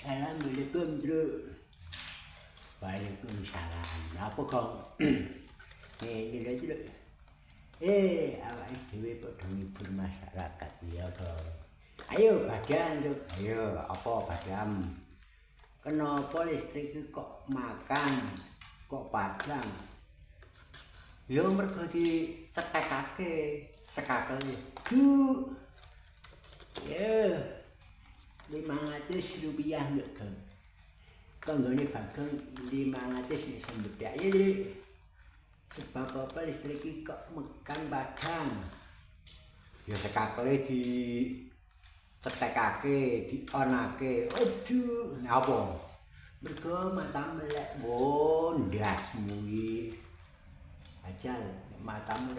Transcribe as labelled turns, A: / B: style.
A: Assalamualaikum, Bro. Waalaikumsalam. Apa kok? Ini lho, Bro. Awake dhewe padha ngibur masyarakat ya, Bro. Ayo Badam, Bro. Ayo, apa Badam? Kenapa listrik kok makan? Kok padam? Ya mergo dicekekake, sekakele. Ya. 500 rupiah nduk Gang. Kanggone Bagong 500 nek sembedhak ya, Dik. Sebab apa listrik iki kok mekan padang? Ya sekakele di cetekake, dionake. Aduh, napa? Mergo mata melek ndasmu iki. Ajal matamu